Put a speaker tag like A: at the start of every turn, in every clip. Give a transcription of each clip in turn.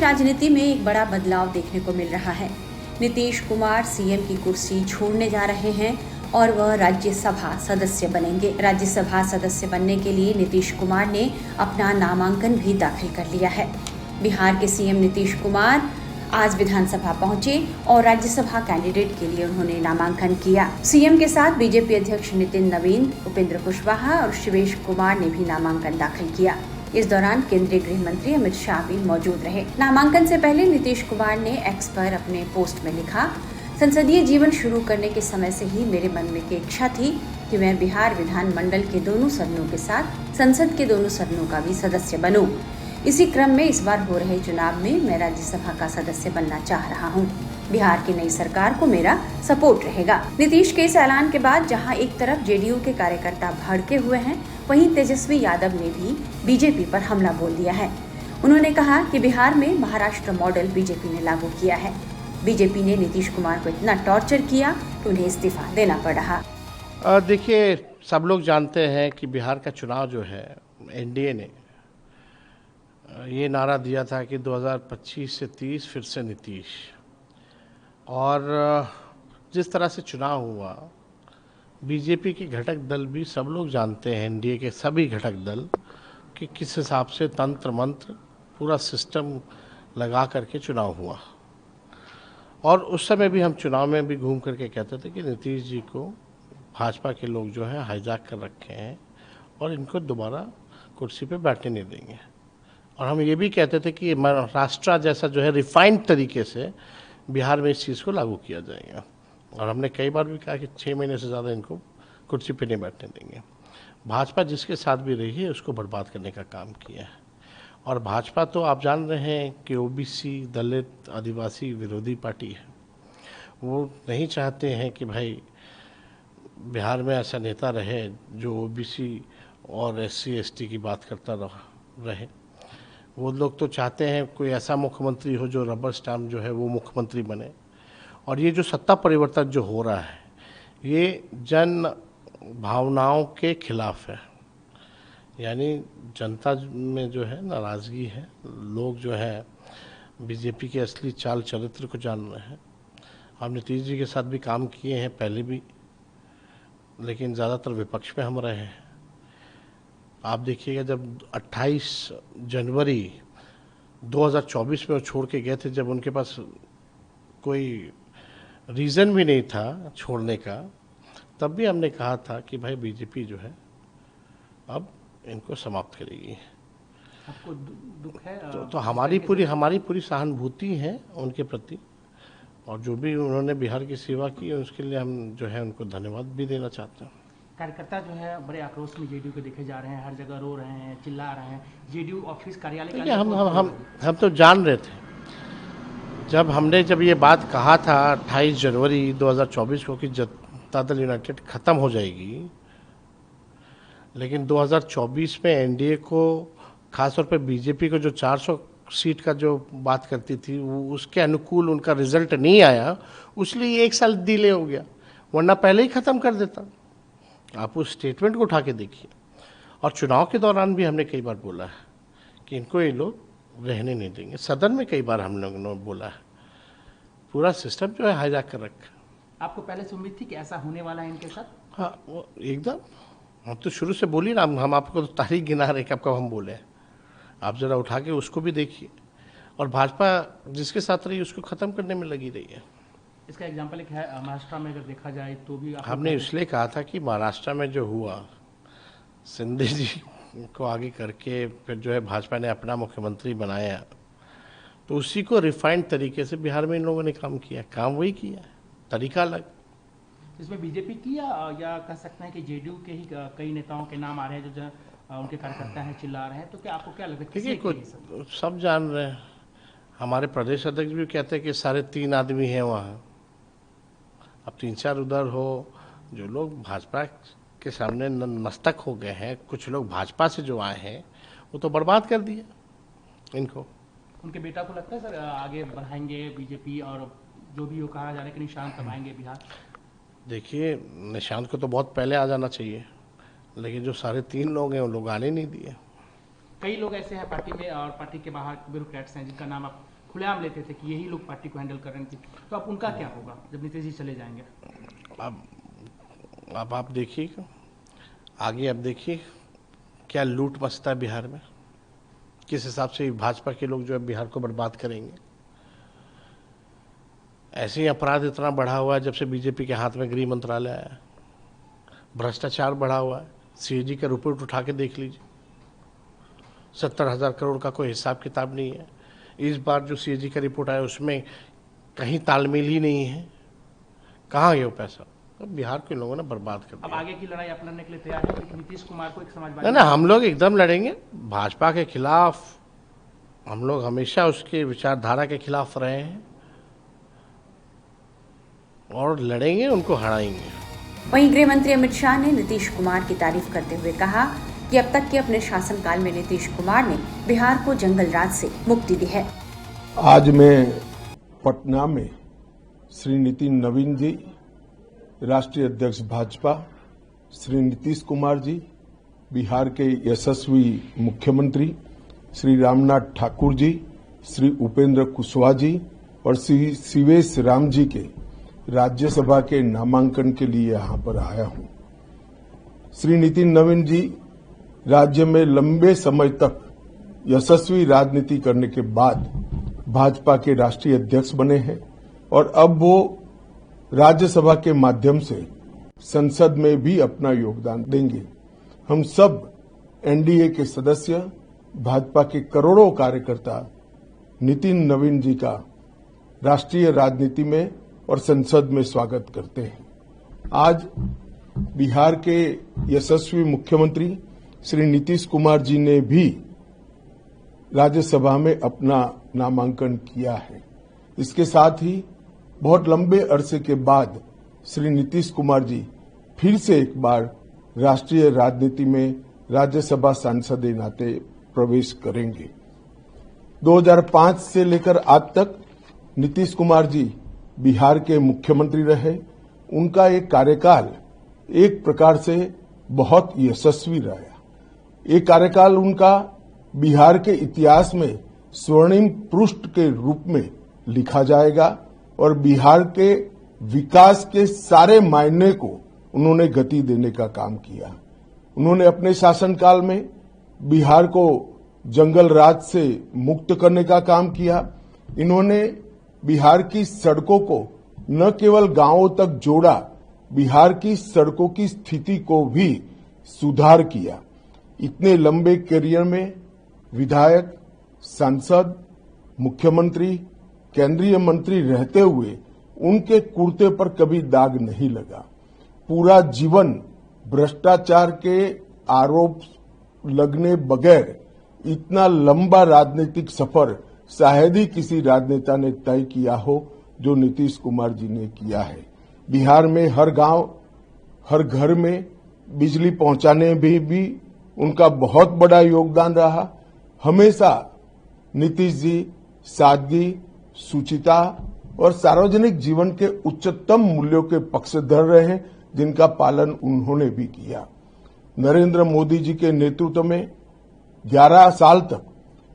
A: राजनीति में एक बड़ा बदलाव देखने को मिल रहा है। नीतीश कुमार सीएम की कुर्सी छोड़ने जा रहे हैं और वह राज्यसभा सदस्य बनेंगे। राज्यसभा सदस्य बनने के लिए नीतीश कुमार ने अपना नामांकन भी दाखिल कर लिया है। बिहार के सीएम नीतीश कुमार आज विधानसभा पहुंचे और राज्यसभा कैंडिडेट के लिए उन्होंने नामांकन किया। सीएम के साथ बीजेपी अध्यक्ष नितिन नवीन, उपेंद्र कुशवाहा और शिवेश कुमार ने भी नामांकन दाखिल किया। इस दौरान केंद्रीय गृह मंत्री अमित शाह भी मौजूद रहे। नामांकन से पहले नीतीश कुमार ने एक्स पर अपने पोस्ट में लिखा, संसदीय जीवन शुरू करने के समय से ही मेरे मन में एक इच्छा थी कि मैं बिहार विधानमंडल के दोनों सदनों के साथ संसद के दोनों सदनों का भी सदस्य बनूं। इसी क्रम में इस बार हो रहे चुनाव में मैं राज्यसभा का सदस्य बनना चाह रहा हूं। बिहार की नई सरकार को मेरा सपोर्ट रहेगा। नीतीश के इस ऐलान के बाद जहां एक तरफ जेडीयू के कार्यकर्ता भड़के हुए हैं, वहीं तेजस्वी यादव ने भी बीजेपी पर हमला बोल दिया है। उन्होंने कहा कि बिहार में महाराष्ट्र मॉडल बीजेपी ने लागू किया है। बीजेपी ने नीतीश कुमार को इतना टॉर्चर किया कि उन्हें इस्तीफा देना पड़ रहा।
B: देखिए, सब लोग जानते हैं कि बिहार का चुनाव जो है, एनडीए ने ये नारा दिया था कि 2025 से 30 फिर से नीतीश। और जिस तरह से चुनाव हुआ, बीजेपी के घटक दल भी सब लोग जानते हैं, एनडीए के सभी घटक दल, कि किस हिसाब से तंत्र मंत्र पूरा सिस्टम लगा करके चुनाव हुआ। और उस समय भी हम चुनाव में भी घूम करके कहते थे कि नीतीश जी को भाजपा के लोग जो है हाईजैक कर रखे हैं और इनको दोबारा कुर्सी पे बैठने नहीं देंगे। और हम ये भी कहते थे कि महाराष्ट्र जैसा जो है रिफाइंड तरीके से बिहार में इस चीज़ को लागू किया जाएगा। और हमने कई बार भी कहा कि 6 महीने से ज़्यादा इनको कुर्सी पे नहीं बैठने देंगे। भाजपा जिसके साथ भी रही है उसको बर्बाद करने का काम किया है। और भाजपा तो आप जान रहे हैं कि ओबीसी, दलित, आदिवासी विरोधी पार्टी है। वो नहीं चाहते हैं कि भाई बिहार में ऐसा नेता रहे जो ओबीसी और एससी एसटी की बात करता रहे। वो लोग तो चाहते हैं कोई ऐसा मुख्यमंत्री हो जो रबर स्टैम्प जो है वो मुख्यमंत्री बने। और ये जो सत्ता परिवर्तन जो हो रहा है, ये जन भावनाओं के खिलाफ है। यानी जनता में जो है नाराज़गी है, लोग जो है बीजेपी के असली चाल चरित्र को जान रहे हैं। हम नीतीश जी के साथ भी काम किए हैं पहले भी, लेकिन ज़्यादातर विपक्ष में हम रहे हैं। आप देखिएगा, जब 28 जनवरी 2024 में वो छोड़ के गए थे, जब उनके पास कोई रीज़न भी नहीं था छोड़ने का, तब भी हमने कहा था कि भाई बीजेपी जो है अब इनको समाप्त करेगी।
C: आपको दुख है?
B: तो हमारी पूरी सहानुभूति है उनके प्रति। और जो भी उन्होंने बिहार की सेवा की उसके लिए हम जो है उनको धन्यवाद भी देना चाहते हैं।
C: कार्यकर्ता जो है बड़े आक्रोश में जेडीयू के देखे जा रहे हैं, हर जगह रो रहे हैं, चिल्ला रहे हैं। जेडीयू ऑफिस कार्यालय
B: हम तो जान रहे थे, जब ये बात कहा था 28 जनवरी 2024 को कि जनता दल यूनाइटेड ख़त्म हो जाएगी, लेकिन 2024 में एनडीए को, खासतौर पे बीजेपी को जो 400 सीट का जो बात करती थी, वो उसके अनुकूल उनका रिजल्ट नहीं आया, इसलिए 1 साल डिले हो गया, वरना पहले ही ख़त्म कर देता। आप उस स्टेटमेंट को उठा के देखिए। और चुनाव के दौरान भी हमने कई बार बोला है कि इनको ये लोग रहने नहीं देंगे। सदन में कई बार हम लोगों ने बोला है, पूरा सिस्टम जो है हाईजैक कर रखा।
C: आपको पहले से उम्मीद थी कि ऐसा होने वाला है इनके साथ?
B: हाँ, वो एकदम, हम तो शुरू से बोली ना, हम आपको तो तारीख गिना रहे कि कब हम बोले। आप ज़रा उठा के उसको भी देखिए। और भाजपा जिसके साथ रही उसको ख़त्म करने में लगी रही है।
C: इसका एग्जाम्पल एक है महाराष्ट्र में, अगर देखा जाए तो भी
B: हमने इसलिए कहा था कि महाराष्ट्र में जो हुआ, सिंधे जी को आगे करके फिर जो है भाजपा ने अपना मुख्यमंत्री बनाया, तो उसी को रिफाइंड तरीके से बिहार में इन लोगों ने काम किया। काम वही किया, तरीका अलग।
C: इसमें बीजेपी की या कह सकते हैं कि जेडीयू के ही कई नेताओं के नाम आ रहे हैं जो उनके कार्यकर्ता हैं, चिल्ला रहे हैं, तो क्या आपको क्या लगता है?
B: देखिए, सब जान रहे हैं, हमारे प्रदेश अध्यक्ष भी कहते हैं कि 3.5 आदमी हैं वहाँ। अब 3-4 उधर हो, जो लोग भाजपा के सामने मस्तक हो गए हैं, कुछ लोग भाजपा से जो आए हैं, वो तो बर्बाद कर दिए इनको।
C: उनके बेटा को लगता है सर आगे बढ़ाएंगे बीजेपी, और जो भी वो कहा जा रहा है कि निशांत कमाएंगे बिहार? देखिए,
B: निशांत को तो बहुत पहले आ जाना चाहिए, लेकिन जो 3.5 लोग हैं वो लोग आने नहीं दिए।
C: कई लोग ऐसे हैं पार्टी में और पार्टी के बाहर ब्यूरोक्रेट्स हैं जिनका नाम आप खुलेआम लेते थे कि यही लोग पार्टी को हैंडल कर रहे थे, तो अब उनका क्या होगा जब नीतीश जी चले जाएंगे?
B: अब आप देखिए आगे, अब देखिए क्या लूट मचता है बिहार में, किस हिसाब से भाजपा के लोग जो है बिहार को बर्बाद करेंगे। ऐसे ही अपराध इतना बढ़ा हुआ है जब से बीजेपी के हाथ में गृह मंत्रालय आया, भ्रष्टाचार बढ़ा हुआ है। सीएजी का रिपोर्ट उठा के देख लीजिए, 70,000 करोड़ का कोई हिसाब किताब नहीं है। इस बार जो सीएजी का रिपोर्ट आया उसमें कहीं तालमेल ही नहीं है, कहाँ गया वो पैसा? अब बिहार के लोगों ने बर्बाद कर
C: अब
B: दिया।
C: आगे की लड़ाई आप लड़ने के लिए तैयार है कि नीतीश कुमार को एक समाजवादी?
B: ना हम लोग एकदम लड़ेंगे भाजपा के खिलाफ। हम लोग हमेशा उसके विचारधारा के खिलाफ रहे हैं और लड़ेंगे, उनको हराएंगे।
A: वहीं गृह मंत्री अमित शाह ने नीतीश कुमार की तारीफ करते हुए कहा कि अब तक के अपने शासनकाल में नीतीश कुमार ने बिहार को जंगल राज से मुक्ति दी है।
D: आज मैं पटना में श्री नितिन नवीन जी, राष्ट्रीय अध्यक्ष भाजपा, श्री नीतीश कुमार जी, बिहार के यशस्वी मुख्यमंत्री श्री रामनाथ ठाकुर जी, श्री उपेंद्र कुशवाहा जी और श्री शिवेश राम जी के राज्यसभा के नामांकन के लिए यहां पर आया हूं। श्री नितिन नवीन जी राज्य में लंबे समय तक यशस्वी राजनीति करने के बाद भाजपा के राष्ट्रीय अध्यक्ष बने हैं और अब वो राज्यसभा के माध्यम से संसद में भी अपना योगदान देंगे। हम सब एनडीए के सदस्य, भाजपा के करोड़ों कार्यकर्ता नितिन नवीन जी का राष्ट्रीय राजनीति में और संसद में स्वागत करते हैं। आज बिहार के यशस्वी मुख्यमंत्री श्री नीतीश कुमार जी ने भी राज्यसभा में अपना नामांकन किया है। इसके साथ ही बहुत लंबे अरसे के बाद श्री नीतीश कुमार जी फिर से एक बार राष्ट्रीय राजनीति में राज्यसभा सांसद के नाते प्रवेश करेंगे। 2005 से लेकर आज तक नीतीश कुमार जी बिहार के मुख्यमंत्री रहे। उनका एक कार्यकाल एक प्रकार से बहुत यशस्वी रहा। ये कार्यकाल उनका बिहार के इतिहास में स्वर्णिम पृष्ठ के रूप में लिखा जाएगा और बिहार के विकास के सारे मायने को उन्होंने गति देने का काम किया। उन्होंने अपने शासनकाल में बिहार को जंगल राज से मुक्त करने का काम किया। इन्होंने बिहार की सड़कों को न केवल गांवों तक जोड़ा, बिहार की सड़कों की स्थिति को भी सुधार किया। इतने लंबे करियर में विधायक, सांसद, मुख्यमंत्री, केंद्रीय मंत्री रहते हुए उनके कुर्ते पर कभी दाग नहीं लगा। पूरा जीवन भ्रष्टाचार के आरोप लगने बगैर इतना लंबा राजनीतिक सफर शायद ही किसी राजनेता ने तय किया हो जो नीतीश कुमार जी ने किया है। बिहार में हर गांव, हर घर में बिजली पहुंचाने में भी उनका बहुत बड़ा योगदान रहा। हमेशा नीतीश जी सादगी, शुचिता और सार्वजनिक जीवन के उच्चतम मूल्यों के पक्षधर रहे, जिनका पालन उन्होंने भी किया। नरेंद्र मोदी जी के नेतृत्व में 11 साल तक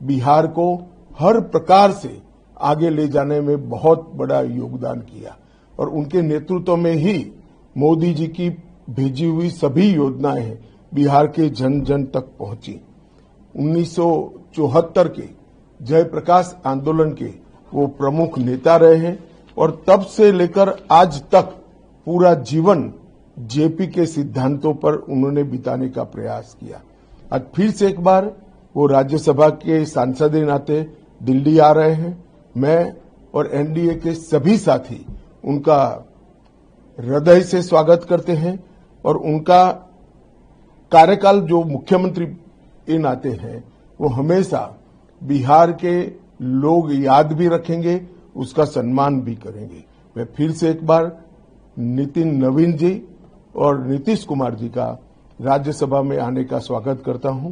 D: बिहार को हर प्रकार से आगे ले जाने में बहुत बड़ा योगदान किया और उनके नेतृत्व में ही मोदी जी की भेजी हुई सभी योजनाएं बिहार के जन जन तक पहुंची। 1974 के जयप्रकाश आंदोलन के वो प्रमुख नेता रहे हैं और तब से लेकर आज तक पूरा जीवन जेपी के सिद्धांतों पर उन्होंने बिताने का प्रयास किया। आज फिर से एक बार वो राज्यसभा के सांसद के नाते दिल्ली आ रहे हैं। मैं और एनडीए के सभी साथी उनका हृदय से स्वागत करते हैं और उनका कार्यकाल जो मुख्यमंत्री के नाते हैं वो हमेशा बिहार के लोग याद भी रखेंगे, उसका सम्मान भी करेंगे। मैं फिर से एक बार नितिन नवीन जी और नीतीश कुमार जी का राज्यसभा में आने का स्वागत करता हूं।